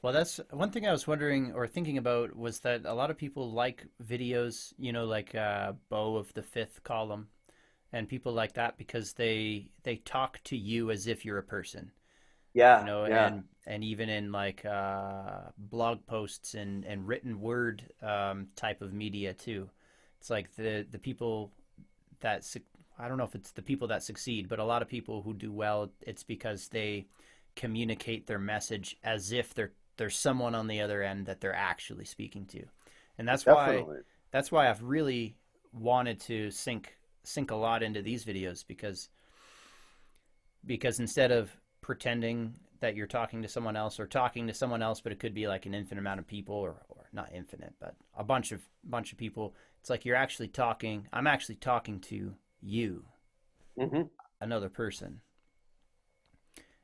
Well, that's one thing I was wondering or thinking about was that a lot of people like videos, like Bo of the Fifth Column and people like that because they talk to you as if you're a person, Yeah, yeah, and even in like blog posts and written word type of media too. It's like the people that I don't know if it's the people that succeed, but a lot of people who do well, it's because they communicate their message as if there's someone on the other end that they're actually speaking to, and definitely. that's why I've really wanted to sink a lot into these videos because instead of pretending that you're talking to someone else or talking to someone else, but it could be like an infinite amount of people or not infinite, but a bunch of people. It's like you're actually talking. I'm actually talking to you, Hmm. another person,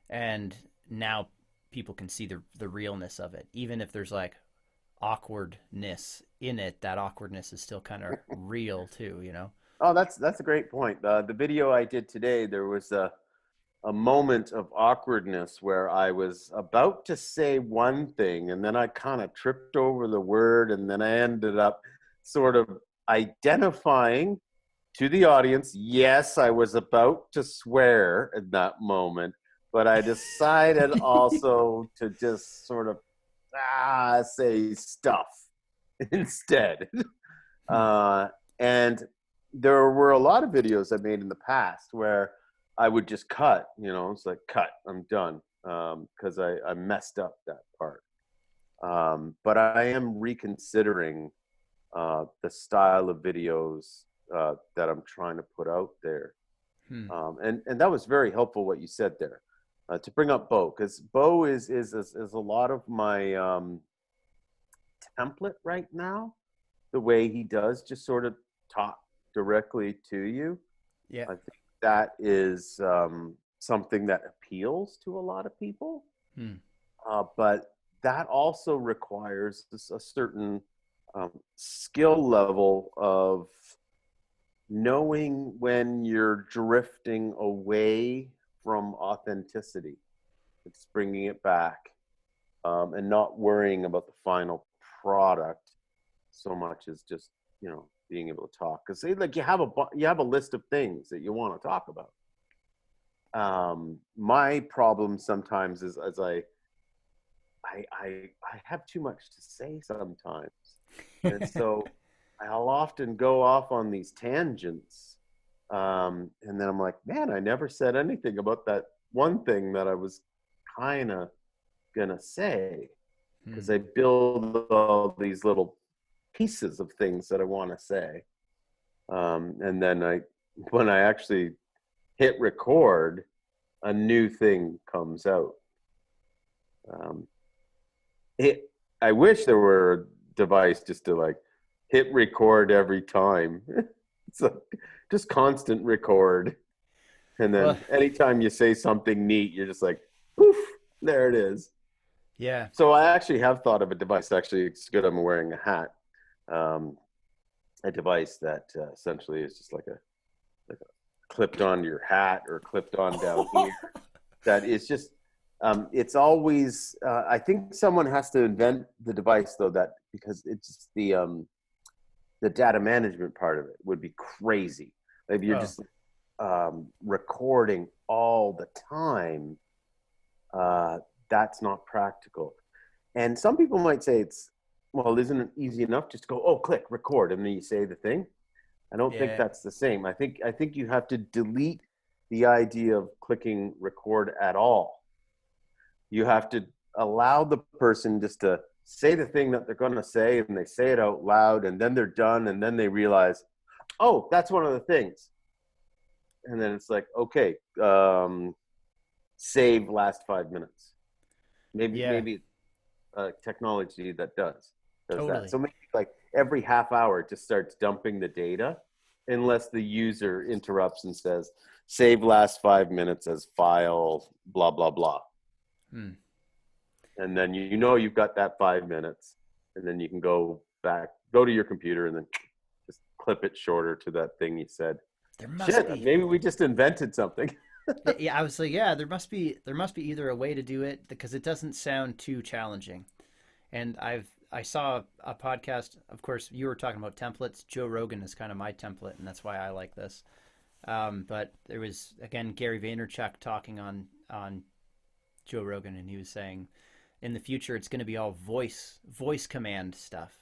and now people can see the realness of it, even if there's like awkwardness in it. That awkwardness is still kind of real too, you know. Oh, that's a great point. The video I did today, there was a moment of awkwardness where I was about to say one thing and then I kind of tripped over the word and then I ended up sort of identifying to the audience, yes, I was about to swear in that moment, but I decided also to just sort of say stuff instead. Hmm. Uh, and there were a lot of videos I made in the past where I would just cut, it's like, cut, I'm done, because I messed up that part. But I am reconsidering the style of videos that I'm trying to put out there. Hmm. And that was very helpful what you said there. To bring up Bo, because Bo is a lot of my template right now. The way he does just sort of talk directly to you. Yeah. I think that is something that appeals to a lot of people. Hmm. But that also requires a certain skill level of knowing when you're drifting away from authenticity. It's bringing it back and not worrying about the final product so much as just being able to talk because like you have a list of things that you want to talk about. My problem sometimes is as I have too much to say sometimes, and so I'll often go off on these tangents, and then I'm like, man, I never said anything about that one thing that I was kind of gonna say because Hmm. I build all these little pieces of things that I want to say, and then when I actually hit record, a new thing comes out. Um, it, I wish there were a device just to like hit record every time. It's like just constant record. And Well, then anytime you say something neat, you're just like, poof, there it is. yeah. So I actually have thought of a device. Actually, it's good I'm wearing a hat. Um, a device that essentially is just like a clipped onto your hat or clipped on down here. That is just it's always I think someone has to invent the device though that because it's just the data management part of it would be crazy. Like you're Oh, just recording all the time. Uh, that's not practical. And some people might say it's well, isn't it easy enough? Just go, oh, click record, and then you say the thing. I don't think yeah. that's the same. I think you have to delete the idea of clicking record at all. You have to allow the person just to say the thing that they're going to say and they say it out loud and then they're done and then they realize, oh, that's one of the things. And then it's like, okay, save last 5 minutes. Maybe Yeah. maybe technology that does that. Totally. So maybe like every half hour, it just starts dumping the data, unless the user interrupts and says, "Save last 5 minutes as file blah blah blah," Hmm. and then you've got that 5 minutes, and then you can go back, go to your computer, and then just clip it shorter to that thing you said. There must Shit, be maybe we just invented something. Yeah, I was like, yeah, there must be either a way to do it because it doesn't sound too challenging. And I saw a podcast. Of course, you were talking about templates. Joe Rogan is kind of my template, and that's why I like this. But there was again Gary Vaynerchuk talking on Joe Rogan, and he was saying in the future it's going to be all voice command stuff.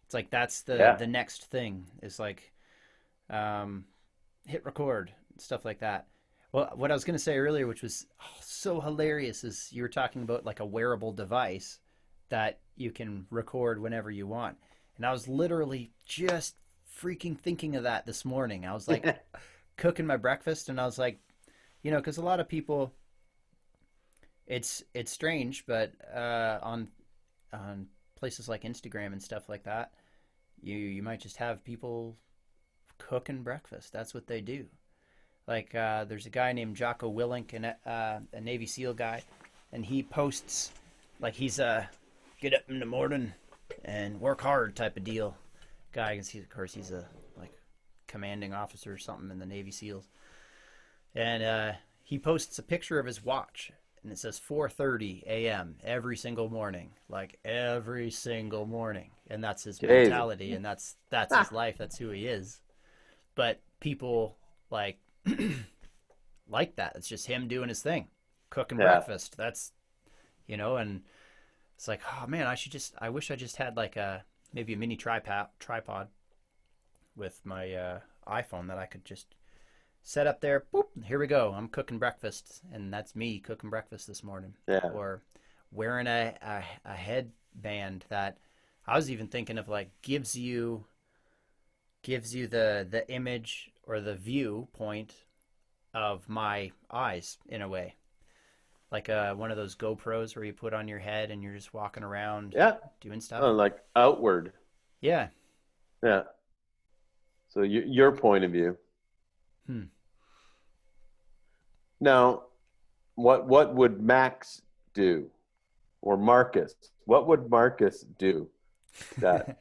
It's like that's the Yeah. the next thing is like um, hit record stuff like that. Well, what I was going to say earlier, which was so hilarious, is you were talking about like a wearable device that you can record whenever you want, and I was literally just freaking thinking of that this morning. I was like cooking my breakfast, and I was like, because a lot of people, it's strange, but on places like Instagram and stuff like that, you might just have people cooking breakfast. That's what they do. Like there's a guy named Jocko Willink, a Navy SEAL guy, and he posts like he's a get up in the morning and work hard type of deal guy. Because of course he's a like commanding officer or something in the Navy SEALs, and he posts a picture of his watch, and it says 4:30 a.m. every single morning, like every single morning, and that's his Jesus. mentality, and that's his life. That's who he is. But people like like that. It's just him doing his thing, cooking Yeah. breakfast. And it's like, oh man, I wish I just had like maybe a mini tripod with my iPhone that I could just set up there. Boop, here we go. I'm cooking breakfast, and that's me cooking breakfast this morning. Yeah. Or wearing a headband that I was even thinking of like gives you the image or the viewpoint of my eyes in a way, like one of those GoPros where you put on your head and you're just walking around Yeah. doing stuff. Oh, like outward. Yeah. Yeah. So your point of view. Hmm. Now, what would Max do, or Marcus? What would Marcus do that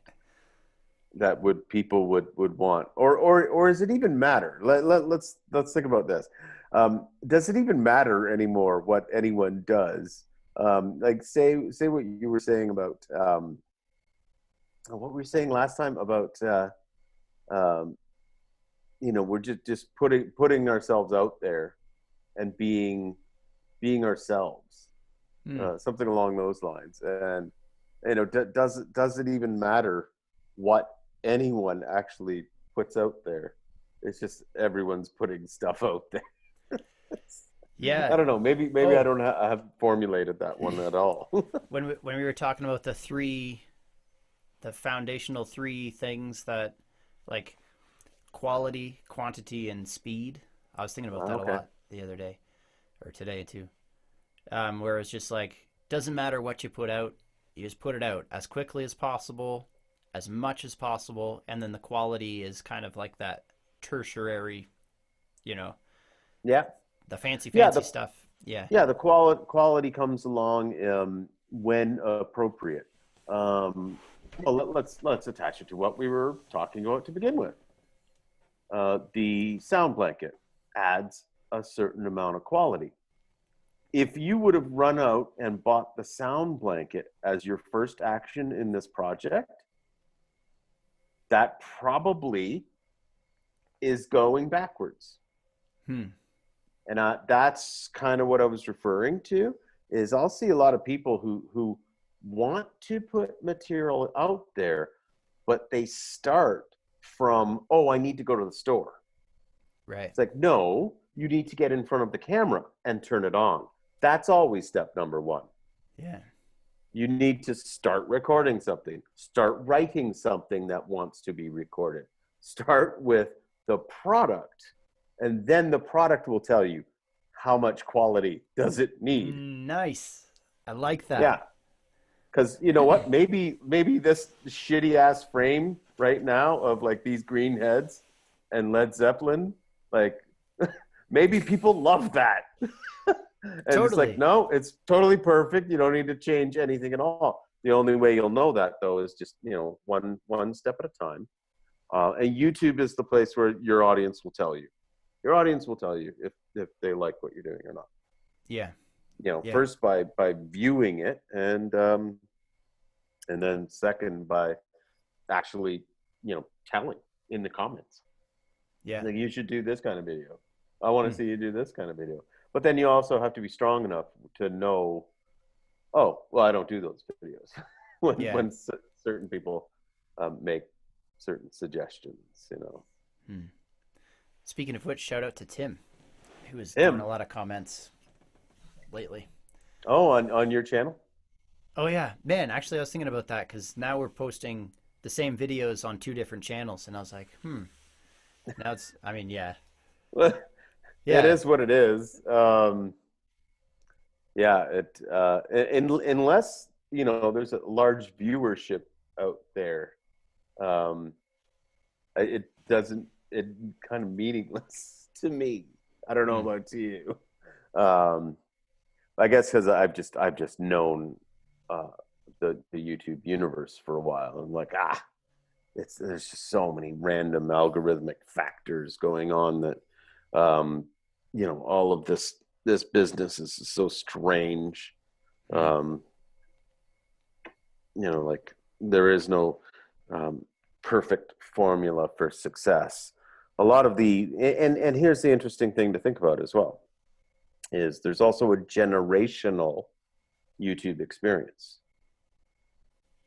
would people would want, or does it even matter? Let's think about this. Does it even matter anymore what anyone does? Like say what you were saying about what were you saying last time about um, we're just putting ourselves out there and being ourselves, Hmm. something along those lines. And does it even matter what anyone actually puts out there? It's just everyone's putting stuff out there. Yeah. I don't know. Maybe I Oh, don't I haven't formulated that one at all. when we were talking about the foundational three things that like quality, quantity, and speed. I was thinking about that a Okay. lot the other day or today too. Where it's just like doesn't matter what you put out, you just put it out as quickly as possible, as much as possible, and then the quality is kind of like that tertiary, you know, Yeah. the fancy Yeah. fancy stuff. Yeah. The quality comes along when appropriate. Well, let's attach it to what we were talking about to begin with. The sound blanket adds a certain amount of quality. If you would have run out and bought the sound blanket as your first action in this project, that probably is going backwards. Hmm. And that's kind of what I was referring to. Is I'll see a lot of people who want to put material out there, but they start from, oh, I need to go to the store. Right. It's like, no, you need to get in front of the camera and turn it on. That's always step number one. Yeah. You need to start recording something, start writing something that wants to be recorded. Start with the product, and then the product will tell you how much quality does it need. Nice. I like that. Yeah, because you know what? Maybe this shitty ass frame right now of like these green heads and Led Zeppelin, like maybe people love that. And it's like, Totally. no, it's totally perfect. You don't need to change anything at all. The only way you'll know that though is just one step at a time. And YouTube is the place where your audience will tell you. Your audience will tell you if they like what you're doing or not. Yeah. Yeah. First by viewing it, and then second by actually, telling in the comments. Yeah. Like, you should do this kind of video. I want to Hmm. see you do this kind of video. But then you also have to be strong enough to know, oh, well, I don't do those videos Yeah. when certain people make certain suggestions. Hmm. Speaking of which, shout out to Tim, who is throwing Tim, a lot of comments lately. oh, on your channel? Oh yeah, man. Actually, I was thinking about that because now we're posting the same videos on two different channels, and I was like, hmm. Now it's. I mean, yeah, It yeah, is what it is. Yeah, unless there's a large viewership out there, um, it doesn't. It kind of meaningless to me. I don't know hmm. about to you. Um, I guess because I've just known uh, the YouTube universe for a while, and like there's just so many random algorithmic factors going on that all of this business is so strange. Hmm. um like, there is no um perfect formula for success. A lot of the and here's the interesting thing to think about as well, is there's also a generational YouTube experience.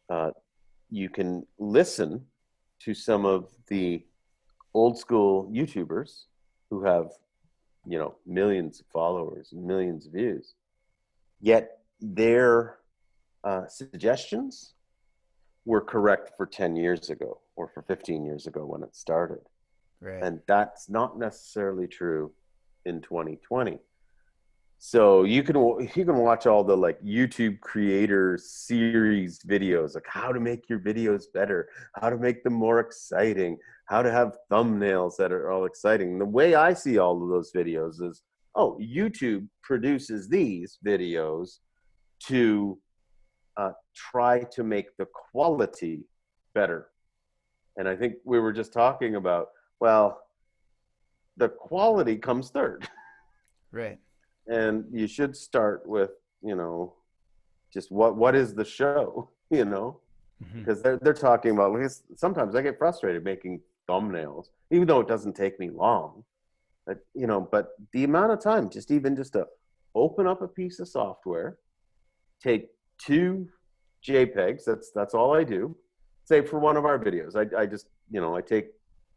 uh you can listen to some of the old school YouTubers who have, millions of followers and millions of views, yet their suggestions were correct for 10 years ago or for 15 years ago when it started. Right. And that's not necessarily true in 2020. So you can watch all the like YouTube creator series videos, like how to make your videos better, how to make them more exciting, how to have thumbnails that are all exciting. And the way I see all of those videos is, oh, YouTube produces these videos to try to make the quality better. And I think we were just talking about, well, the quality comes third. Right. And you should start with, just what is the show, Hmm. because they're talking about, because sometimes I get frustrated making thumbnails, even though it doesn't take me long. But the amount of time, just to open up a piece of software, take two JPEGs. That's all I do. Say for one of our videos, I just I take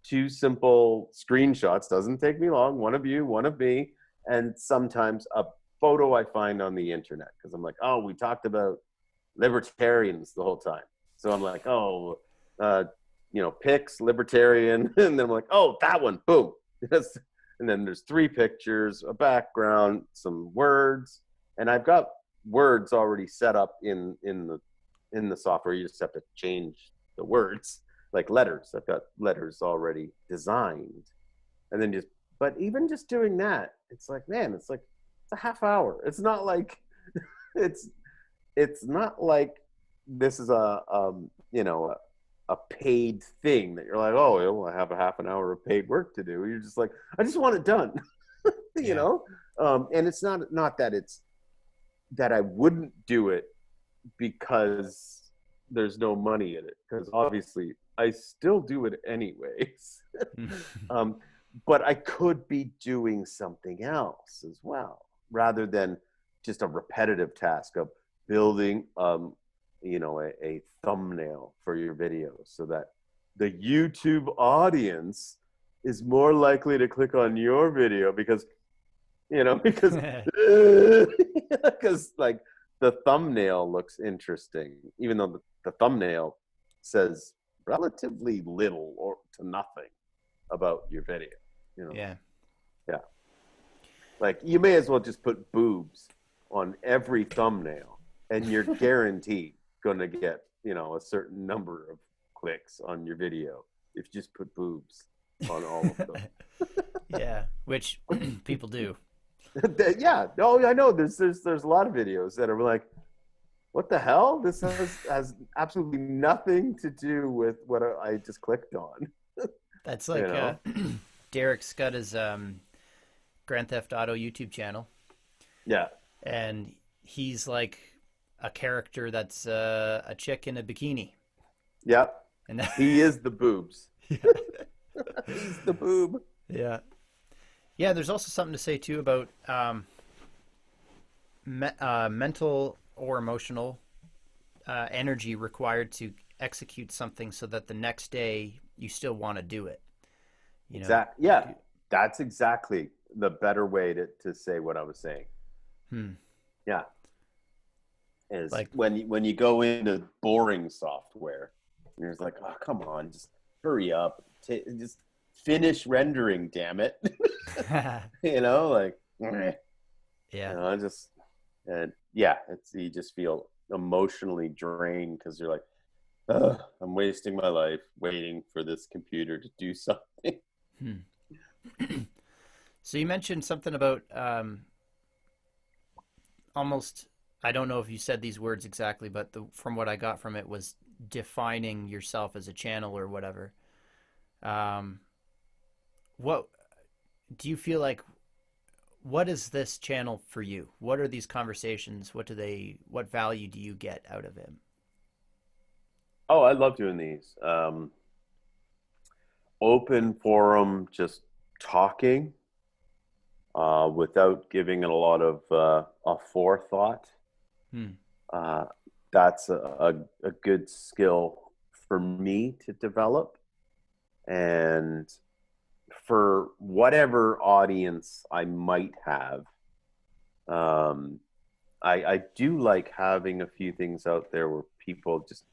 two simple screenshots. Doesn't take me long. One of you, one of me, and sometimes a photo I find on the internet, because I'm like, oh, we talked about libertarians the whole time, so I'm like, oh, pics libertarian, and then I'm like, oh, that one, boom, yes. And then there's three pictures, a background, some words, and I've got words already set up in the software. You just have to change the words, like letters. I've got letters already designed, and then but even just doing that, it's like, man, it's a half hour. It's not like it's it's not like this is a paid thing that you're like, oh, well, I have a half an hour of paid work to do. You're just like, I just want it done. you Yeah. know and it's not that it's that I wouldn't do it because there's no money in it, because obviously I still do it anyways. um, but I could be doing something else as well, rather than just a repetitive task of building a thumbnail for your video, so that the YouTube audience is more likely to click on your video, because because because like the thumbnail looks interesting, even though the thumbnail says relatively little or to nothing about your video. You know, Yeah. yeah. Like, you may as well just put boobs on every thumbnail, and you're guaranteed going to get a certain number of clicks on your video if you just put boobs on all of them. Yeah. Which people do. Yeah, no, I know. There's a lot of videos that are like, what the hell? This has absolutely nothing to do with what I just clicked on. That's You like know? Derek's got his Grand Theft Auto YouTube channel, Yeah. and he's like a character that's a chick in a bikini, Yeah. and He is the boobs. yeah, He's the boob. yeah, yeah. There's also something to say too about mental or emotional energy required to execute something so that the next day you still want to do it. You know, Exactly. Yeah. That's exactly the better way to say what I was saying. hmm, Yeah. Is like when you go into boring software, you're just like, oh, come on, just hurry up, just finish rendering, damn it. Like, yeah, I just, and yeah, it's, you just feel emotionally drained because you're like, I'm wasting my life waiting for this computer to do something. hmm. So you mentioned something about almost. I don't know if you said these words exactly, but from what I got from it was defining yourself as a channel or whatever. Um, what do you feel like? What is this channel for you? What are these conversations? What do they? What value do you get out of it? Oh, I love doing these. Open forum, just talking without giving it a lot of a forethought. Hmm. Uh, that's a good skill for me to develop. And for whatever audience I might have, um, I do like having a few things out there where people just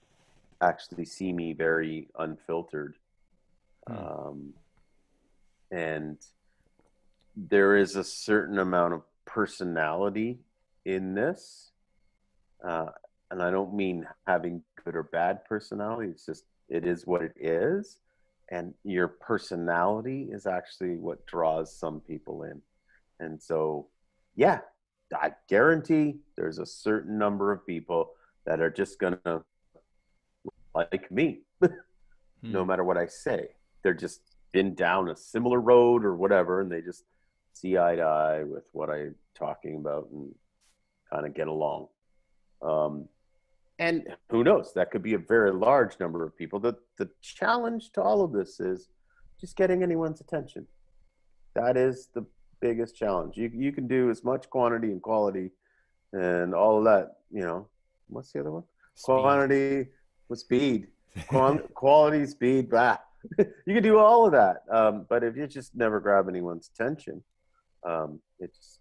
actually see me very unfiltered. Hmm. Um, and there is a certain amount of personality in this. Uh, and I don't mean having good or bad personality. It's just, it is what it is. And your personality is actually what draws some people in. And so, yeah, I guarantee there's a certain number of people that are just going to like me, no Hmm. matter what I say. They're just been down a similar road or whatever, and they just see eye to eye with what I'm talking about and kind of get along. Um, and who knows? That could be a very large number of people. The challenge to all of this is just getting anyone's attention. That is the biggest challenge. You can do as much quantity and quality and all of that. What's the other one? Speed. Quantity with speed. Quality, speed. Bah. You can do all of that, but if you just never grab anyone's attention, it just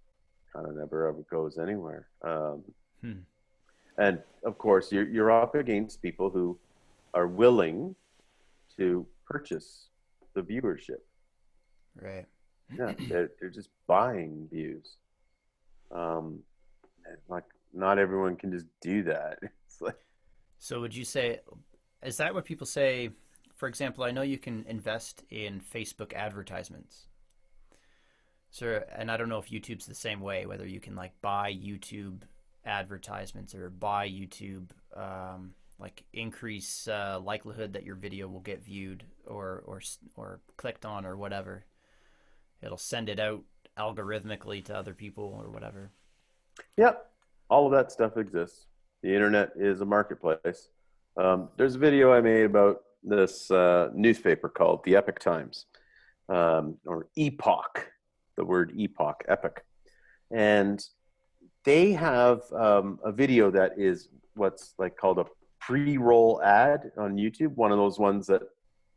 kind of never ever goes anywhere. Hmm. And of course, you're up against people who are willing to purchase the viewership. Right. Yeah, they're just buying views. Um, like not everyone can just do that. It's like, So would you say, is that what people say? For example, I know you can invest in Facebook advertisements. So, and I don't know if YouTube's the same way, whether you can like buy YouTube advertisements or buy YouTube, like increase likelihood that your video will get viewed or clicked on or whatever. It'll send it out algorithmically to other people or whatever. yep, all of that stuff exists. The internet is a marketplace. There's a video I made about this newspaper called the Epic Times, or Epoch, the word epoch, epic. And they have a video that is what's like called a pre-roll ad on YouTube, one of those ones that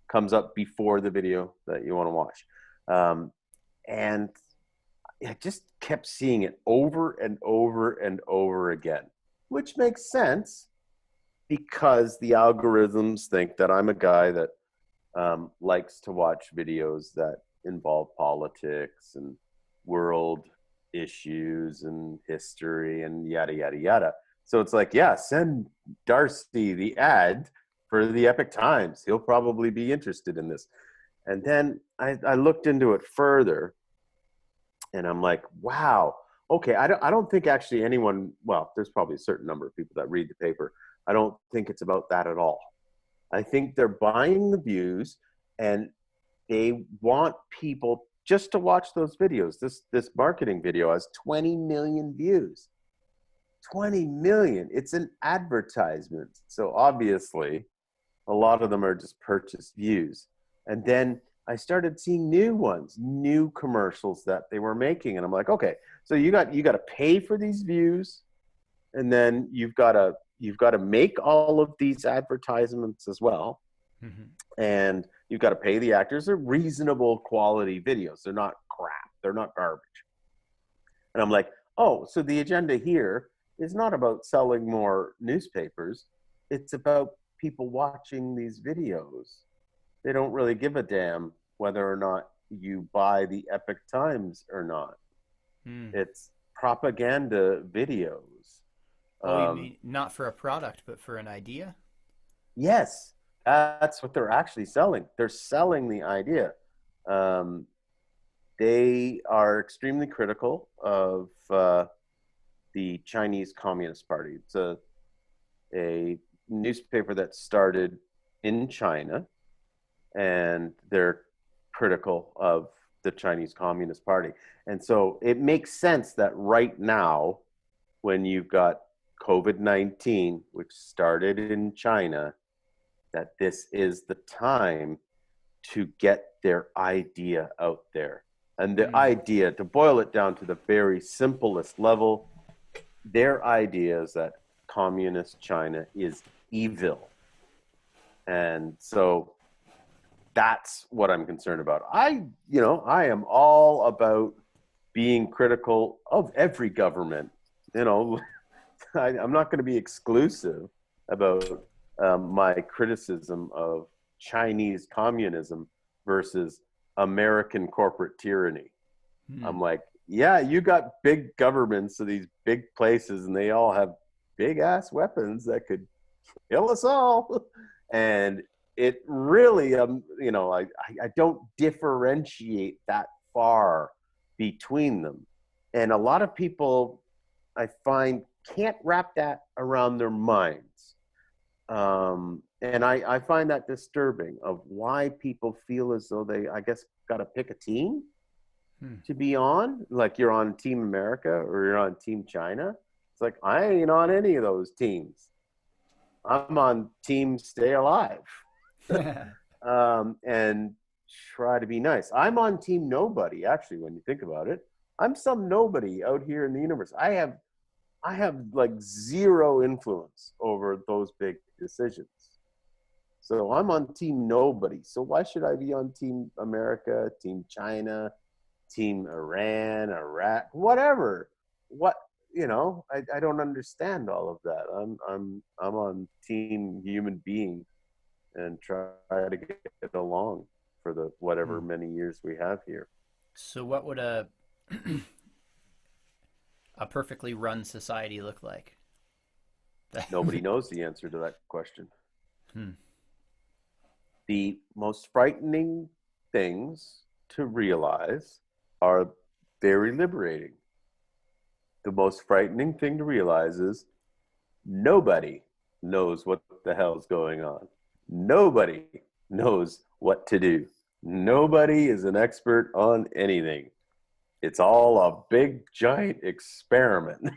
comes up before the video that you want to watch. And I just kept seeing it over and over and over again, which makes sense because the algorithms think that I'm a guy that likes to watch videos that involve politics and world issues and history and yada, yada, yada. So it's like, yeah, send Darcy the ad for the Epic Times. He'll probably be interested in this. And then I looked into it further and I'm like, wow, okay, I don't think actually anyone, well, there's probably a certain number of people that read the paper. I don't think it's about that at all. I think they're buying the views and they want people just to watch those videos. This marketing video has 20 million views. 20 million. It's an advertisement. So obviously, a lot of them are just purchased views. And then I started seeing new ones, new commercials that they were making, and I'm like, okay, so you got to pay for these views, and then you've got to make all of these advertisements as well, Hmm. and you've got to pay the actors. They're reasonable quality videos. They're not crap. They're not garbage. And I'm like, oh, so the agenda here is not about selling more newspapers. It's about people watching these videos. They don't really give a damn whether or not you buy the Epic Times or not. Mm. It's propaganda videos. Oh, you Um, mean not for a product, but for an idea? yes, that's what they're actually selling. They're selling the idea. Um, they are extremely critical of the Chinese Communist Party. It's a newspaper that started in China, and they're critical of the Chinese Communist Party. And so it makes sense that right now, when you've got COVID-19, which started in China, that this is the time to get their idea out there. And the Mm. idea, to boil it down to the very simplest level, their idea is that communist China is evil. And so that's what I'm concerned about. I am all about being critical of every government. You know, I'm not going to be exclusive about my criticism of Chinese communism versus American corporate tyranny. Mm. I'm like, yeah, you got big governments of these big places, and they all have big ass weapons that could kill us all. And it really, I don't differentiate that far between them. And a lot of people I find can't wrap that around their minds. And I find that disturbing of why people feel as though they, I guess, got to pick a team Mm. to be on. Like you're on Team America or you're on Team China. It's like, I ain't on any of those teams. I'm on Team Stay Alive. And try to be nice. I'm on Team Nobody, actually, when you think about it. I'm some nobody out here in the universe. I have like zero influence over those big decisions. So I'm on Team Nobody. So why should I be on Team America, Team China, Team Iran, Iraq, whatever? What I don't understand all of that. I'm on Team Human Being and try to get along for the whatever Mm. many years we have here. So, what would a perfectly run society look like? Nobody knows the answer to that question. Hmm. The most frightening things to realize are very liberating. The most frightening thing to realize is nobody knows what the hell's going on. Nobody knows what to do. Nobody is an expert on anything. It's all a big, giant experiment.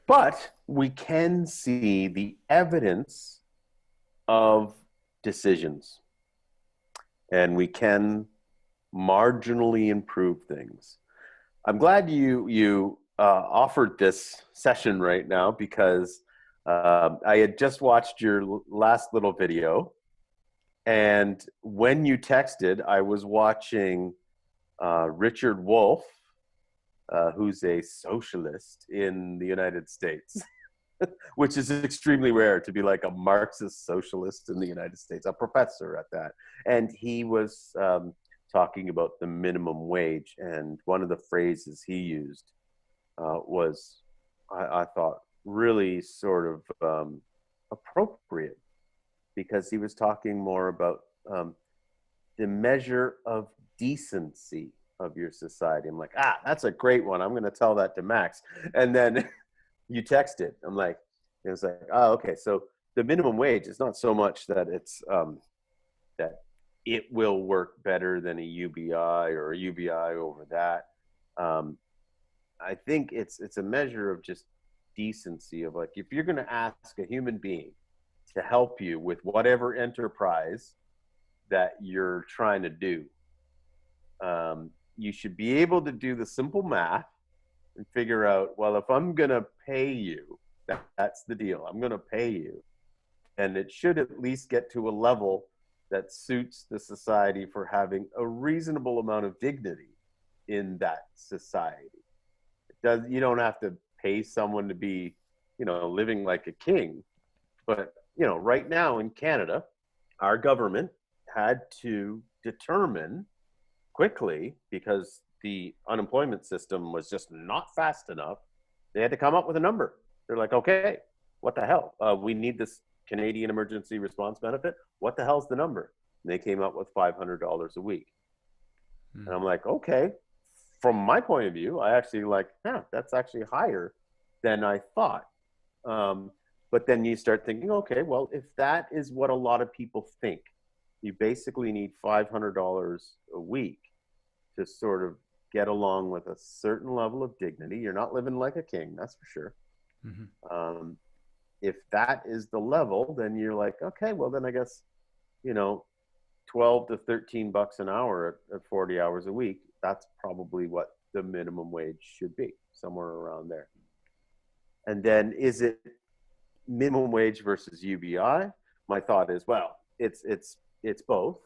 But we can see the evidence of decisions, and we can marginally improve things. I'm glad you offered this session right now because I had just watched your last little video, and when you texted, I was watching Richard Wolff, who's a socialist in the United States, which is extremely rare to be like a Marxist socialist in the United States, a professor at that. And he was talking about the minimum wage. And one of the phrases he used was, I thought, really sort of appropriate because he was talking more about the measure of decency of your society. I'm like, that's a great one. I'm going to tell that to Max. And then you texted. I'm like, it was like, okay. So the minimum wage is not so much that it's that it will work better than a UBI or a UBI over that. Um, I think it's a measure of just decency of like, if you're going to ask a human being to help you with whatever enterprise that you're trying to do, you should be able to do the simple math and figure out, well, if I'm going to pay you, that's the deal. I'm going to pay you. And it should at least get to a level that suits the society for having a reasonable amount of dignity in that society. You don't have to pay someone to be, living like a king. But, right now in Canada, our government had to determine quickly, because the unemployment system was just not fast enough. They had to come up with a number. They're like, okay, what the hell? We need this Canadian emergency response benefit. What the hell's the number? And they came up with $500 a week. And I'm like, okay. From my point of view, I actually that's actually higher than I thought. But then you start thinking, okay, well, if that is what a lot of people think, you basically need $500 a week to sort of get along with a certain level of dignity. You're not living like a king, that's for sure. If that is the level, then you're like, okay, well, then I guess, 12 to 13 bucks an hour at 40 hours a week, that's probably what the minimum wage should be, somewhere around there. And then is it minimum wage versus UBI? My thought is, well, it's both,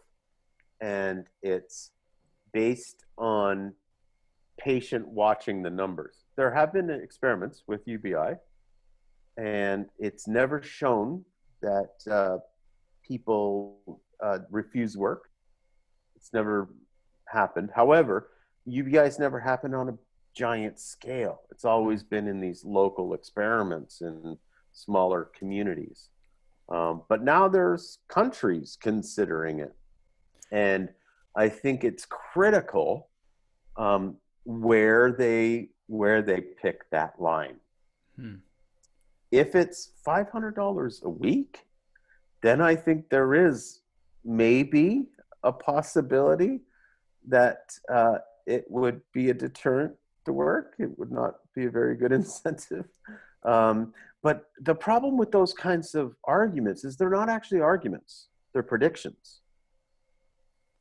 and it's based on patient watching the numbers. There have been experiments with UBI, and it's never shown that people refuse work. It's never happened. However, UBI's never happened on a giant scale. It's always been in these local experiments in smaller communities. But now there's countries considering it. And I think it's critical where they pick that line. If it's $500 a week, then I think there is maybe a possibility that it would be a deterrent to work. It would not be a very good incentive. But the problem with those kinds of arguments is they're not actually arguments. They're predictions.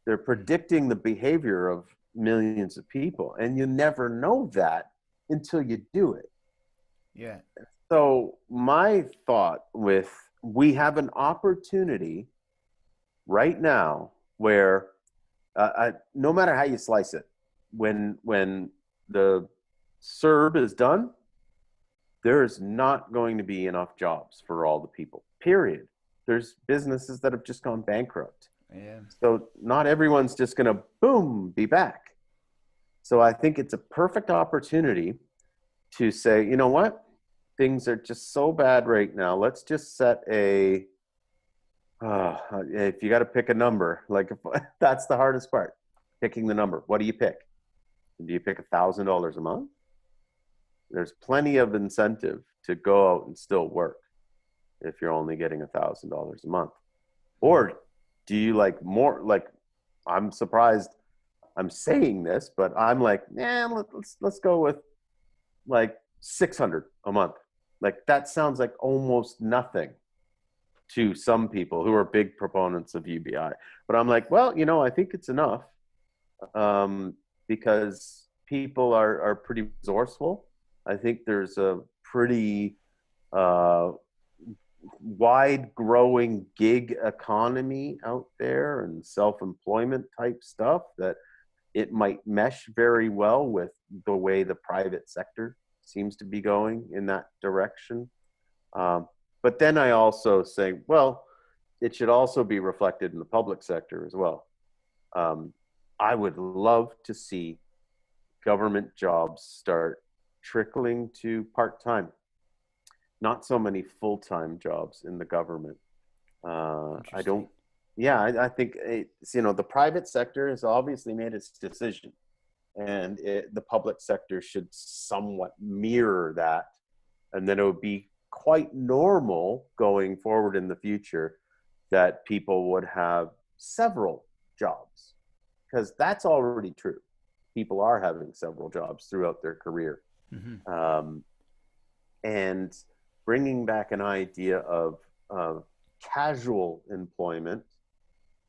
They're predicting the behavior of millions of people. And you never know that until you do it. Yeah. So my thought we have an opportunity right now where no matter how you slice it, when the CERB is done, there is not going to be enough jobs for all the people, period. There's businesses that have just gone bankrupt. Yeah. So not everyone's just going to, boom, be back. So I think it's a perfect opportunity to say, you know what? Things are just so bad right now. Let's just set if you got to pick a number, that's the hardest part, picking the number. What do you pick? Do you pick $1,000 a month? There's plenty of incentive to go out and still work if you're only getting $1,000 a month. Or do you like more? I'm surprised I'm saying this, but I'm like, let's go with like $600 a month. Like that sounds like almost nothing to some people who are big proponents of UBI. But I'm like, well, I think it's enough because people are pretty resourceful. I think there's a pretty wide growing gig economy out there and self-employment type stuff that it might mesh very well with the way the private sector seems to be going in that direction. But then I also say, well, it should also be reflected in the public sector as well. I would love to see government jobs start trickling to part-time, not so many full-time jobs in the government. I think the private sector has obviously made its decision, and the public sector should somewhat mirror that, and then it would be quite normal going forward in the future that people would have several jobs, because that's already true. People are having several jobs throughout their career. Mm-hmm. Um, and bringing back an idea of casual employment,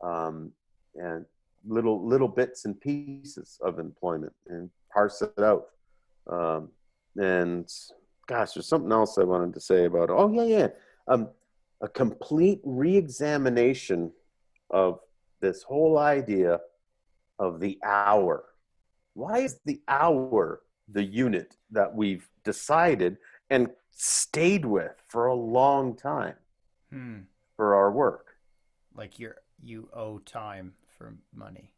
um, and little bits and pieces of employment, and parse it out. Um, and gosh, there's something else I wanted to say about it. Oh yeah, yeah. Um, a complete reexamination of this whole idea of the hour. Why is the hour the unit that we've decided and stayed with for a long time Hmm. for our work? Like you owe time for money.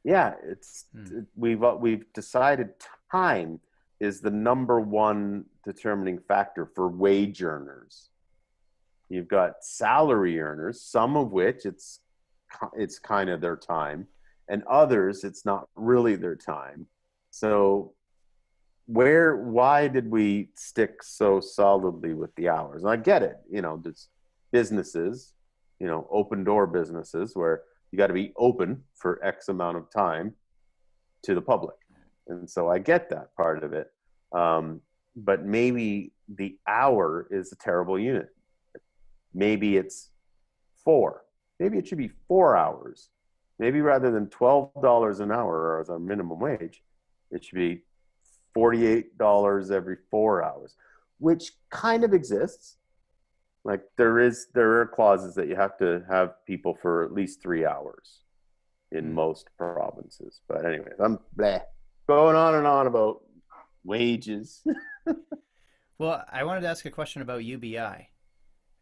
Yeah, Hmm. we've decided time is the number one determining factor for wage earners. You've got salary earners, some of which it's kind of their time, and others it's not really their time. So why did we stick so solidly with the hours? And I get it, there's businesses, open door businesses where you got to be open for X amount of time to the public. And so I get that part of it. But maybe the hour is a terrible unit. Maybe it's four. Maybe it should be 4 hours. Maybe rather than $12 an hour as our minimum wage, it should be $48 every 4 hours, which kind of exists. Like there are clauses that you have to have people for at least 3 hours in Hmm. most provinces. But anyways, I'm going on and on about wages. Well, I wanted to ask a question about UBI,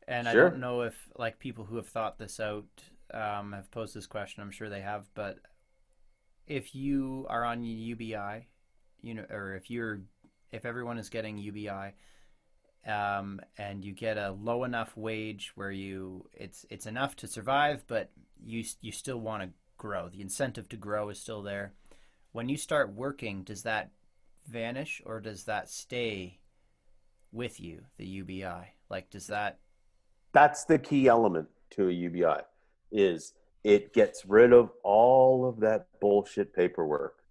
and I don't Sure. know if like people who have thought this out have posed this question. I'm sure they have, but if you are on UBI, or if everyone is getting UBI, and you get a low enough wage where it's enough to survive, but you still want to grow. The incentive to grow is still there. When you start working, does that vanish or does that stay with you? The UBI, like, does that? That's the key element to a UBI is it gets rid of all of that bullshit paperwork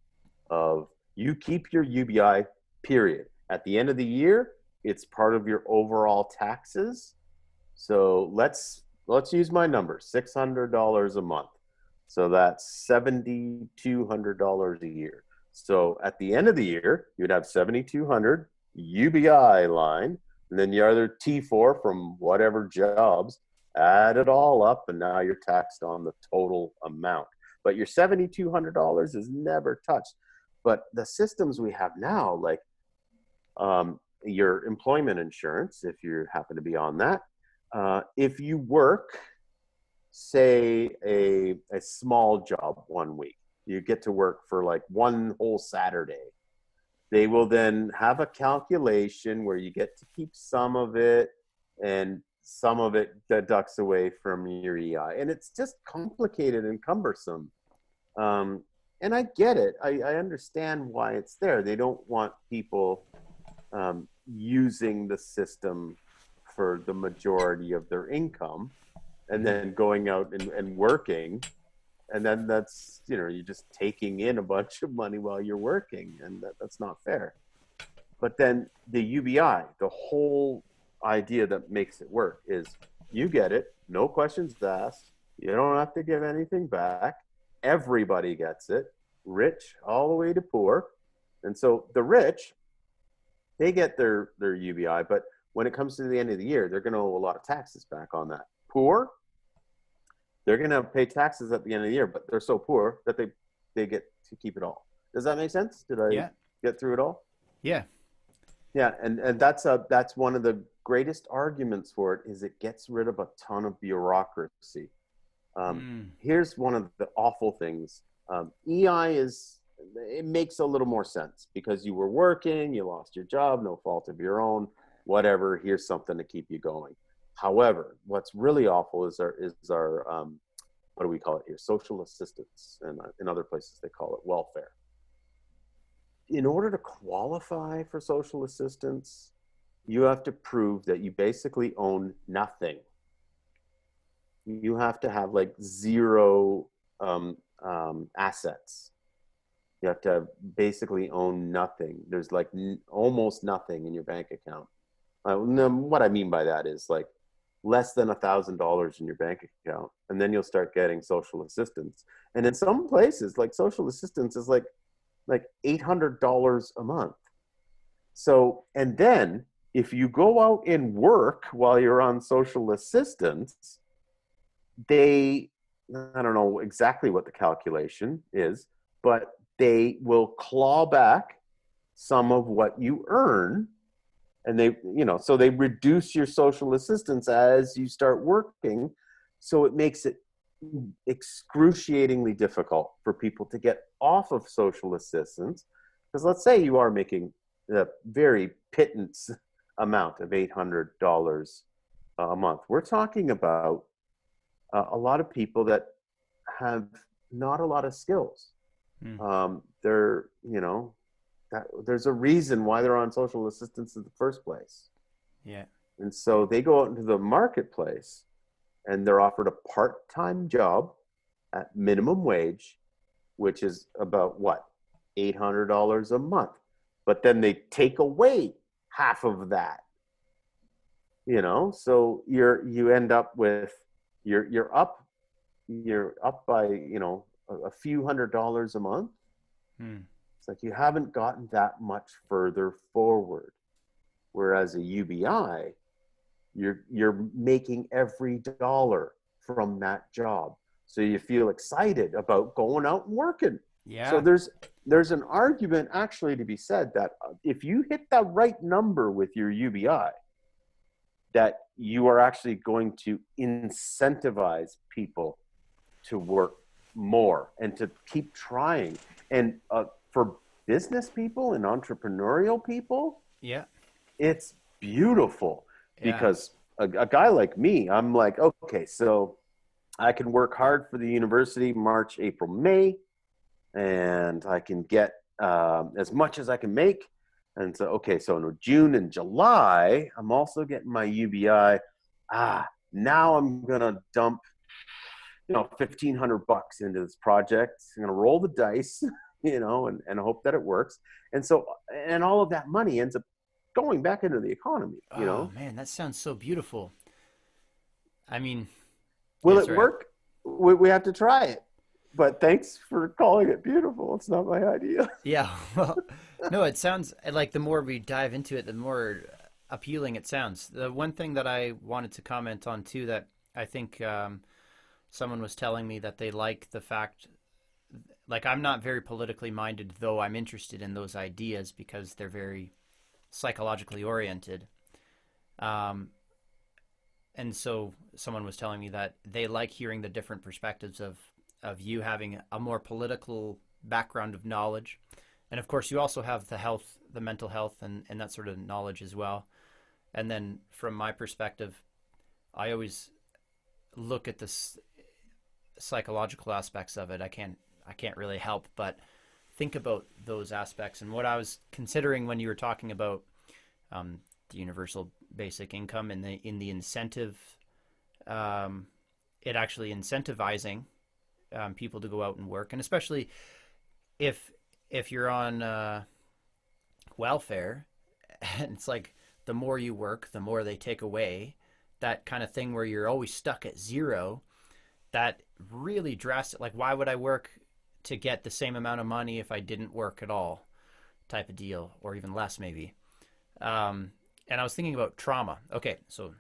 of you keep your UBI period. At the end of the year, it's part of your overall taxes. So let's use my number, $600 a month. So that's $7,200 a year. So at the end of the year, you'd have 7,200 UBI line, and then your other T4 from whatever jobs, add it all up, and now you're taxed on the total amount. But your $7,200 is never touched. But the systems we have now, like your employment insurance, if you happen to be on that, if you work, say, a small job one week, you get to work for like one whole Saturday. They will then have a calculation where you get to keep some of it and some of it deducts away from your EI. And it's just complicated and cumbersome. Um, and I get it. I understand why it's there. They don't want people using the system for the majority of their income and Mm-hmm. then going out and working, and then that's you're just taking in a bunch of money while you're working, and that's not fair. But then the UBI, the whole idea that makes it work is you get it, no questions asked, you don't have to give anything back, everybody gets it, rich all the way to poor. And so the rich, they get their UBI, but when it comes to the end of the year, they're going to owe a lot of taxes back on that. Poor, they're going to pay taxes at the end of the year, but they're so poor that they get to keep it all. Does that make sense? Did I Yeah, get through it all? yeah. Yeah, and that's one of the greatest arguments for it is it gets rid of a ton of bureaucracy. Mm. Here's one of the awful things. EI it makes a little more sense because you were working, you lost your job, no fault of your own, whatever. Here's something to keep you going. However, what's really awful is our what do we call it here? Social assistance, and in other places they call it welfare. In order to qualify for social assistance, you have to prove that you basically own nothing. You have to have like zero assets. You have to basically own nothing. There's like almost nothing in your bank account. What I mean by that is like less than $1,000 in your bank account, and then you'll start getting social assistance. And in some places, like social assistance is like $800 a month. So, and then if you go out and work while you're on social assistance, they, I don't know exactly what the calculation is, but they will claw back some of what you earn. And they, so they reduce your social assistance as you start working. So it makes it excruciatingly difficult for people to get off of social assistance. Because let's say you are making a very pittance amount of $800 a month. We're talking about a lot of people that have not a lot of skills. Hmm. They're, there's a reason why they're on social assistance in the first place. Yeah. And so they go out into the marketplace and they're offered a part-time job at minimum wage, which is about what? $800 a month. But then they take away half of that. So you end up with you're up by, a few $100s a month. Hmm. It's like you haven't gotten that much further forward. Whereas a UBI, you're making every dollar from that job. So you feel excited about going out and working. So Yeah. there's an argument actually to be said that if you hit that right number with your UBI, that you are actually going to incentivize people to work more and to keep trying. And for business people and entrepreneurial people, Yeah. it's beautiful Yeah. because a guy like me, I'm like, okay, so I can work hard for the university March, April, May, and I can get as much as I can make. And so, okay, so in June and July, I'm also getting my UBI. Now I'm gonna dump, $1,500 into this project. I'm gonna roll the dice, and hope that it works. And so, and all of that money ends up going back into the economy. Oh man, that sounds so beautiful. I mean, Will yeah, it sorry. work? We have to try it. But thanks for calling it beautiful. It's not my idea. Yeah. Well, no, it sounds like the more we dive into it, the more appealing it sounds. The one thing that I wanted to comment on too, that I think someone was telling me that they like the fact, like I'm not very politically minded, though I'm interested in those ideas because they're very psychologically oriented. Um, and so someone was telling me that they like hearing the different perspectives of you having a more political background of knowledge. And of course, you also have the health, the mental health, and that sort of knowledge as well. And then from my perspective, I always look at this psychological aspects of it. I can't really help but think about those aspects. And what I was considering when you were talking about the universal basic income and in the incentive, um, it actually incentivizing people to go out and work, and especially if you're on welfare, and it's like the more you work, the more they take away. That kind of thing where you're always stuck at zero. That really drastic. Like, why would I work to get the same amount of money if I didn't work at all? Type of deal, or even less maybe. And I was thinking about trauma. Okay, so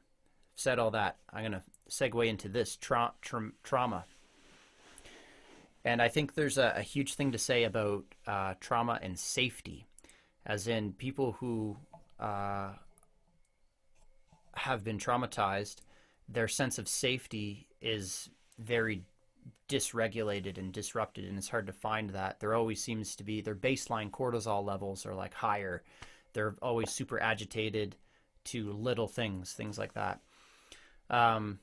said all that. I'm gonna segue into this trauma. And I think there's a huge thing to say about trauma and safety, as in people who uh, have been traumatized, their sense of safety is very dysregulated and disrupted, and it's hard to find that. There always seems to be their baseline cortisol levels are like higher. They're always super agitated to little things like that. Um,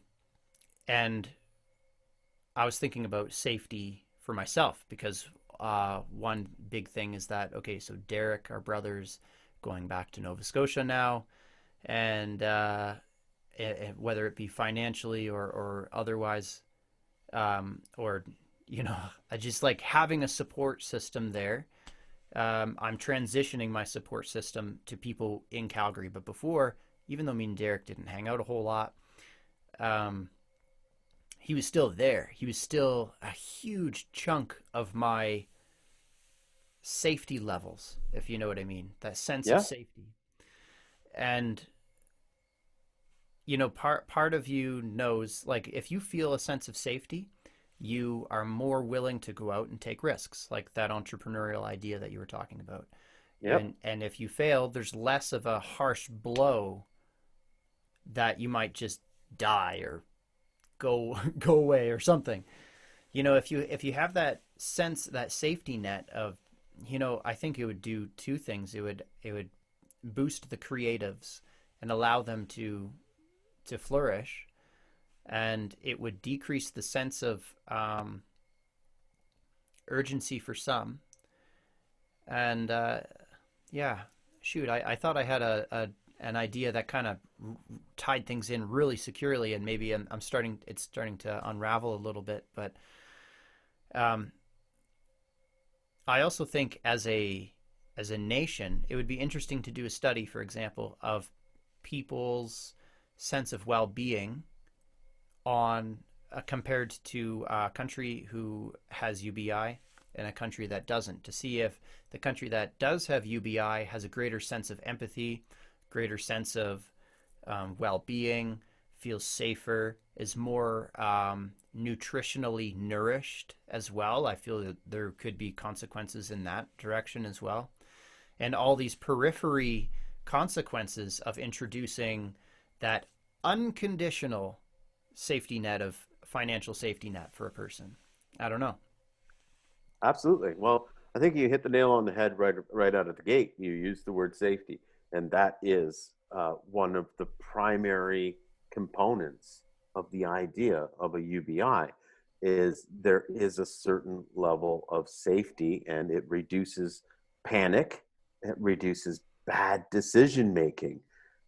and I was thinking about safety for myself because one big thing is that, okay, so Derek, our brother's going back to Nova Scotia now, and whether it be financially or otherwise, or you know, I just like having a support system there. I'm transitioning my support system to people in Calgary, but before, even though me and Derek didn't hang out a whole lot, um, he was still there. He was still a huge chunk of my safety levels, if you know what I mean, that sense of Yeah. safety. And you know, part of you knows, like, if you feel a sense of safety, you are more willing to go out and take risks, like that entrepreneurial idea that you were talking about. Yep. And if you fail, there's less of a harsh blow that you might just die or go go away or something. You know, if you have that sense, that safety net of, you know, I think it would do two things. It would boost the creatives and allow them to flourish, and it would decrease the sense of urgency for some. And yeah, shoot, I thought I had a an idea that kind of tied things in really securely, and maybe I'm starting it's starting to unravel a little bit. But um, I also think as a nation, it would be interesting to do a study, for example, of people's sense of well-being on compared to a country who has UBI and a country that doesn't, to see if the country that does have UBI has a greater sense of empathy, greater sense of well-being, feels safer, is more nutritionally nourished as well. I feel that there could be consequences in that direction as well, and all these periphery consequences of introducing that unconditional safety net of financial safety net for a person. I don't know. Absolutely. Well, I think you hit the nail on the head right out of the gate. You used the word safety, and that is one of the primary components of the idea of a UBI. Is there is a certain level of safety, and it reduces panic, it reduces bad decision making.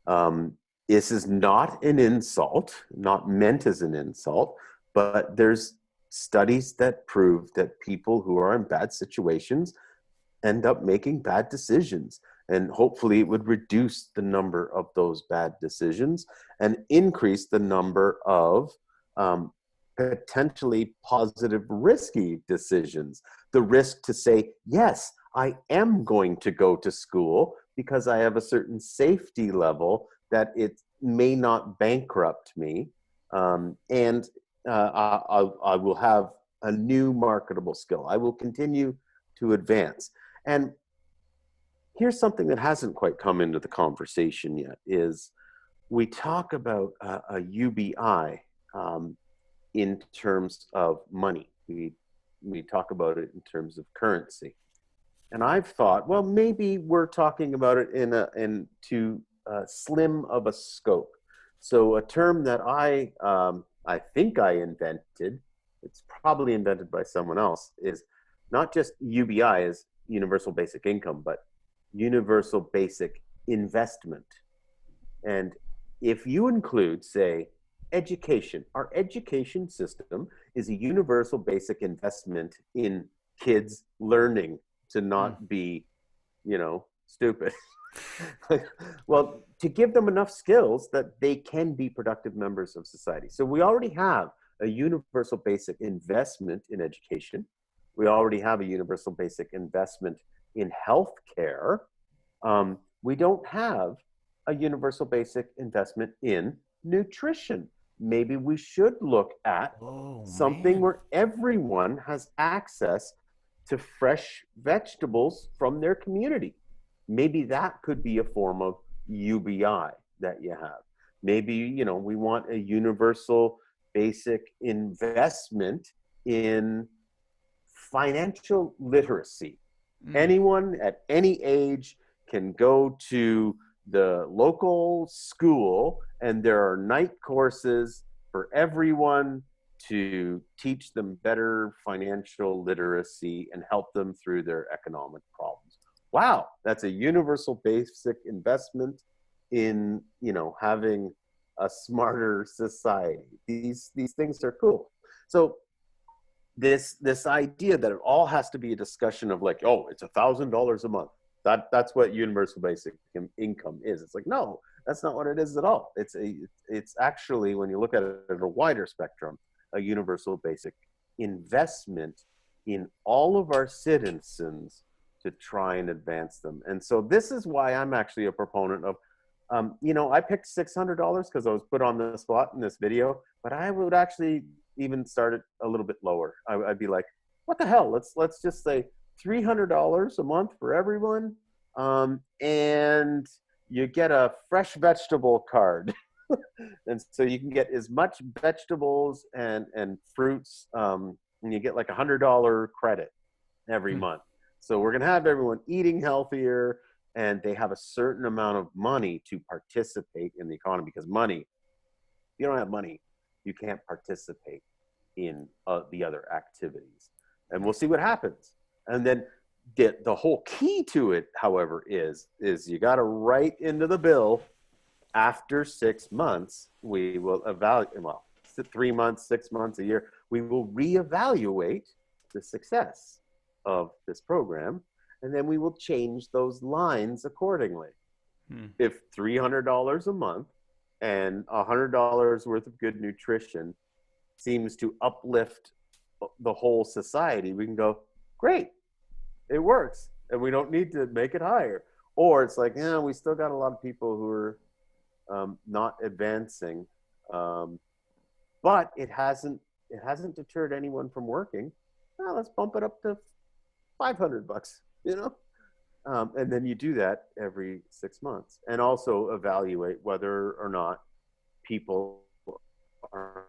Um, this is not an insult, not meant as an insult, but there's studies that prove that people who are in bad situations end up making bad decisions. And hopefully, it would reduce the number of those bad decisions and increase the number of potentially positive, risky decisions. The risk to say, yes, I am going to go to school because I have a certain safety level that it may not bankrupt me. And I will have a new marketable skill. I will continue to advance. And here's something that hasn't quite come into the conversation yet is we talk about a UBI in terms of money. We talk about it in terms of currency. And I've thought, well, maybe we're talking about it in too slim of a scope. So a term that I think I invented, it's probably invented by someone else, is not just UBI as universal basic income, but universal basic investment. And if you include, say, education, our education system is a universal basic investment in kids learning to Mm. not be, stupid. Well, to give them enough skills that they can be productive members of society. So we already have a universal basic investment in education. We already have a universal basic investment in healthcare. We don't have a universal basic investment in nutrition. Maybe we should look at Oh something man. where everyone has access to fresh vegetables from their community. Maybe that could be a form of UBI that you have. Maybe, we want a universal basic investment in financial literacy. Mm. Anyone at any age can go to the local school, and there are night courses for everyone to teach them better financial literacy and help them through their economic problems. Wow, that's a universal basic investment in, having a smarter society. These things are cool. So this idea that it all has to be a discussion of like, oh, it's $1,000 a month. That's what universal basic income is. It's like, no, that's not what it is at all. It's actually, when you look at it at a wider spectrum, a universal basic investment in all of our citizens to try and advance them. And so this is why I'm actually a proponent of, I picked $600 because I was put on the spot in this video, but I would actually even start it a little bit lower. I'd be like, what the hell? Let's just say $300 a month for everyone, and you get a fresh vegetable card, and so you can get as much vegetables and fruits, and you get like $100 credit every Hmm. month. So we're gonna have everyone eating healthier, and they have a certain amount of money to participate in the economy, because money, if you don't have money, you can't participate in the other activities. And we'll see what happens. And then the whole key to it, however, is you got to write into the bill, after 6 months, we will evaluate, well, 3 months, 6 months, a year, we will reevaluate the success of this program, and then we will change those lines accordingly. Hmm. If $300 a month and $100 worth of good nutrition seems to uplift the whole society, we can go, great, it works, and we don't need to make it higher. Or it's like, yeah, we still got a lot of people who are not advancing, but it hasn't deterred anyone from working. Well, let's bump it up to $500, and then you do that every 6 months, and also evaluate whether or not people are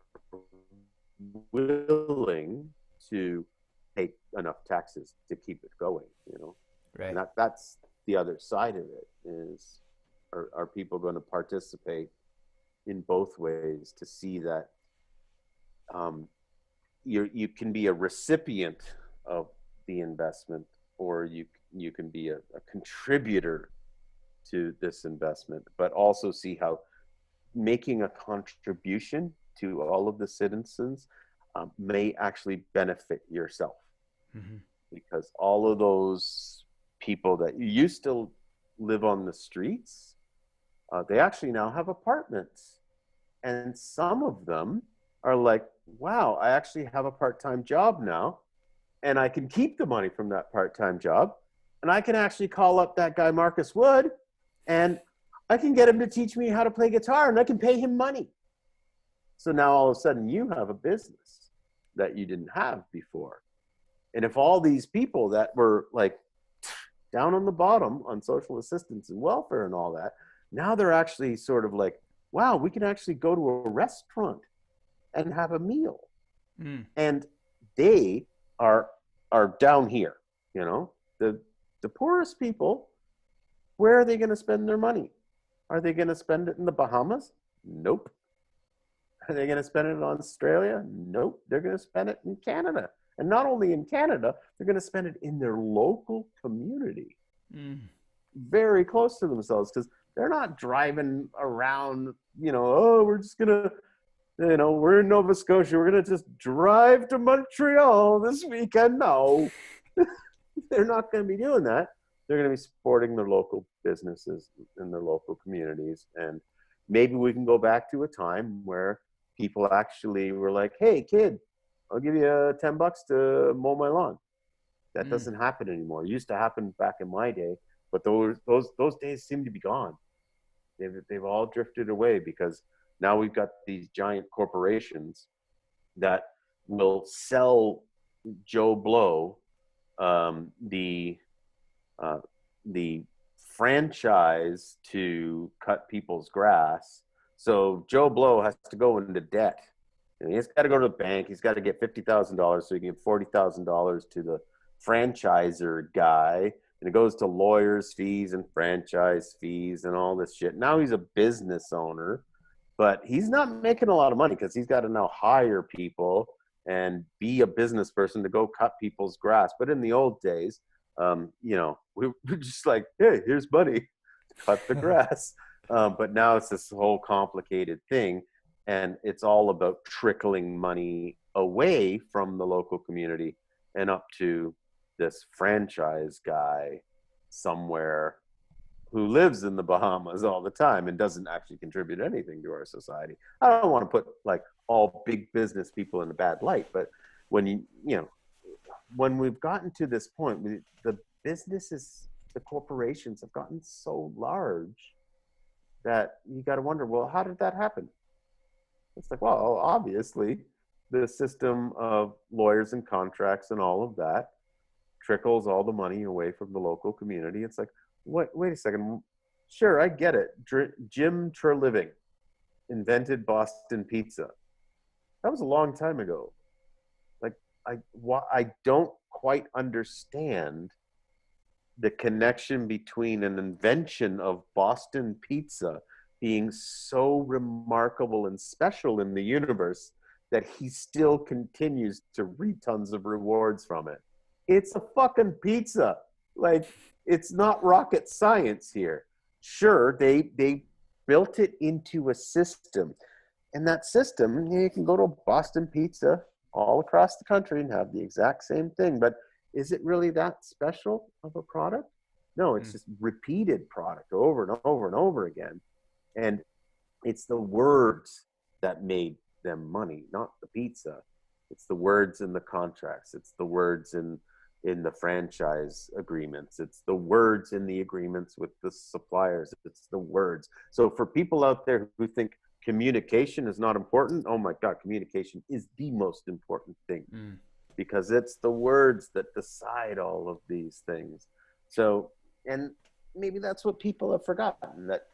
willing to pay enough taxes to keep it going. And Right. that's the other side of it is, are people going to participate in both ways to see that you can be a recipient of the investment, or you can be a contributor to this investment, but also see how making a contribution to all of the citizens may actually benefit yourself, Hmm. because all of those people that used to live on the streets, they actually now have apartments, and some of them are like, wow, I actually have a part-time job now, and I can keep the money from that part-time job, and I can actually call up that guy Marcus Wood, and I can get him to teach me how to play guitar, and I can pay him money. So now all of a sudden you have a business that you didn't have before. And if all these people that were like down on the bottom on social assistance and welfare and all that, now they're actually sort of like, wow, we can actually go to a restaurant and have a meal. Mm. And they are down here, you know, the poorest people, where are they going to spend their money? Are they going to spend it in the Bahamas? Nope. Are they going to spend it in Australia? Nope. They're going to spend it in Canada. And not only in Canada, they're going to spend it in their local community, Mm. very close to themselves, because they're not driving around, oh, we're just going to, we're in Nova Scotia. We're going to just drive to Montreal this weekend. No, they're not going to be doing that. They're going to be supporting their local businesses in their local communities. And maybe we can go back to a time where people actually were like, hey, kid, I'll give you $10 to mow my lawn. That Mm. doesn't happen anymore. It used to happen back in my day, but those days seem to be gone. They've all drifted away, because now we've got these giant corporations that will sell Joe Blow uh, the franchise to cut people's grass. So Joe Blow has to go into debt. And he's got to go to the bank. He's got to get $50,000 so he can give $40,000 to the franchisor guy. And it goes to lawyers' fees and franchise fees and all this shit. Now he's a business owner, but he's not making a lot of money, because he's got to now hire people and be a business person to go cut people's grass. But in the old days, we were just like, hey, here's money, cut the grass. But now it's this whole complicated thing. and it's all about trickling money away from the local community and up to this franchise guy somewhere who lives in the Bahamas all the time and doesn't actually contribute anything to our society. I don't want to put like all big business people in a bad light, but when you know, when we've gotten to this point, the businesses, the corporations have gotten so large that you got to wonder, well, how did that happen? It's like, well, obviously, the system of lawyers and contracts and all of that trickles all the money away from the local community. It's like, wait a second. Sure, I get it. Jim Treliving invented Boston pizza. That was a long time ago. Like, I don't quite understand the connection between an invention of Boston pizza being so remarkable and special in the universe that he still continues to reap tons of rewards from it. It's a fucking pizza. Like, it's not rocket science here. Sure, they built it into a system. And that system, you can go to Boston Pizza all across the country and have the exact same thing. But is it really that special of a product? No, it's just repeated product over and over and over again. And it's the words that made them money, not the pizza. It's the words in the contracts. It's the words in the franchise agreements. It's the words in the agreements with the suppliers. It's the words. So for people out there who think communication is not important, oh my God, communication is the most important thing. Because it's the words that decide all of these things. So, and maybe that's what people have forgotten, that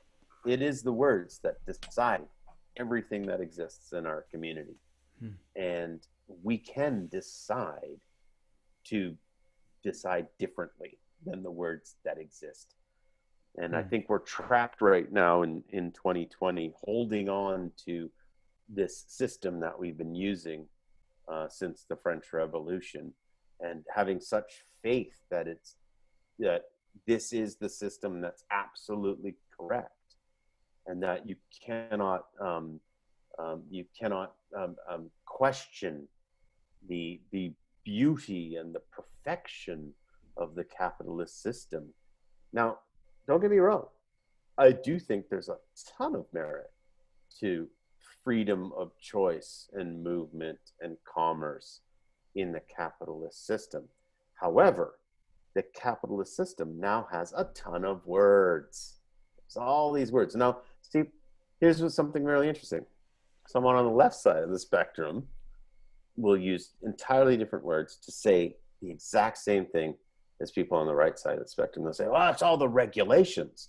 it is the words that decide everything that exists in our community. And we can decide to decide differently than the words that exist. And I think we're trapped right now in 2020, holding on to this system that we've been using since the French Revolution, and having such faith that this is the system that's absolutely correct, and that you cannot question the beauty and the perfection of the capitalist system. Now, don't get me wrong, I do think there's a ton of merit to freedom of choice and movement and commerce in the capitalist system. However, the capitalist system now has a ton of words. It's all these words. Now, Steve, here's something really interesting. Someone on the left side of the spectrum will use entirely different words to say the exact same thing as people on the right side of the spectrum. They'll say, well, it's all the regulations.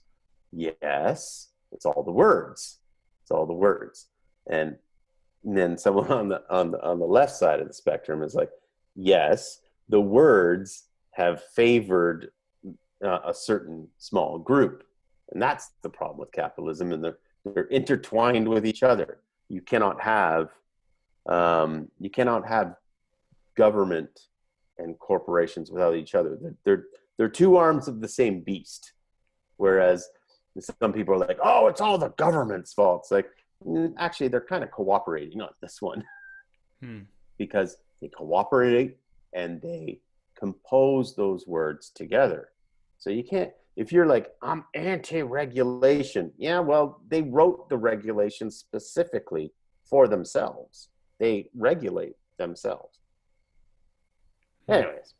Yes, it's all the words. It's all the words. And then someone on the left side of the spectrum is like, yes, the words have favored a certain small group, and that's the problem with capitalism. And they're intertwined with each other. You cannot have government and corporations without each other. They're two arms of the same beast. Whereas some people are like, oh, it's all the government's fault. It's like, actually, they're kind of cooperating on this one because they cooperate and they compose those words together. So you can't, if you're like, I'm anti-regulation. Yeah, well, they wrote the regulation specifically for themselves. They regulate themselves. Anyways,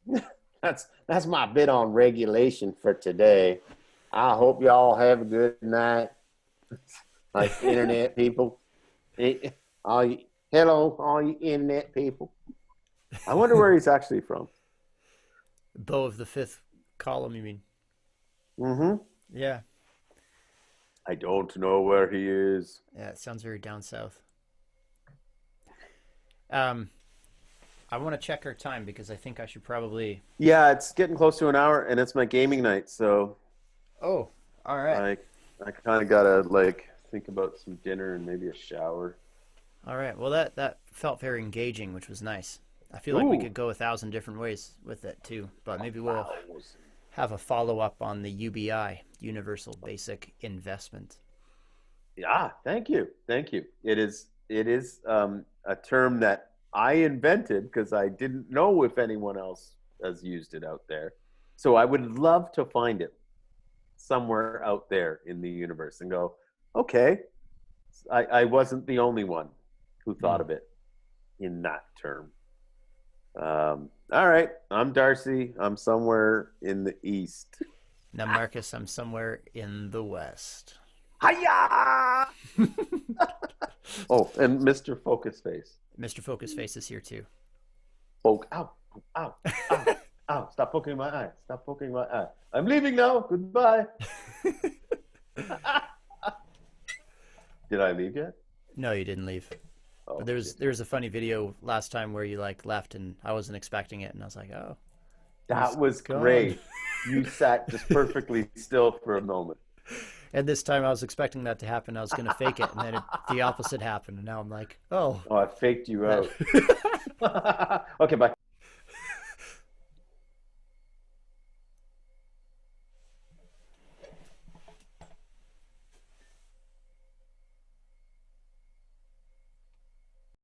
that's my bit on regulation for today. I hope y'all have a good night. Like internet people. Hello, all you internet people. I wonder where he's actually from. Bow of the fifth column, you mean? Mm-hmm. Yeah. I don't know where he is. Yeah, it sounds very down south. I want to check our time because I think I should probably. Yeah, it's getting close to an hour, and it's my gaming night, so. Oh, all right. I kind of gotta like think about some dinner and maybe a shower. All right. Well, that felt very engaging, which was nice. I feel like we could go 1,000 different ways with it too, but maybe we'll have a follow up on the UBI, Universal Basic Investment. Yeah, thank you. It is it is a term that I invented because I didn't know if anyone else has used it out there. So I would love to find it somewhere out there in the universe and go, okay, I wasn't the only one who thought Mm. of it in that term. All right, I'm Darcy. I'm somewhere in the east. Now, Marcus, I'm somewhere in the West. Hiya! Oh, and Mr. Focus Face. Mr. Focus Face is here too. Poke. Ow, ow, ow, ow. Stop poking my eye. Stop poking my eye. I'm leaving now. Goodbye. Did I leave yet? No, you didn't leave. But Oh, there was a funny video last time where you like left and I wasn't expecting it and I was like, oh, he's that was gone. great. You sat just perfectly still for a moment. And this time I was expecting that to happen. I was going to fake it, and then the opposite happened. And now I'm like, oh, Oh, I faked you that. out. Okay, bye.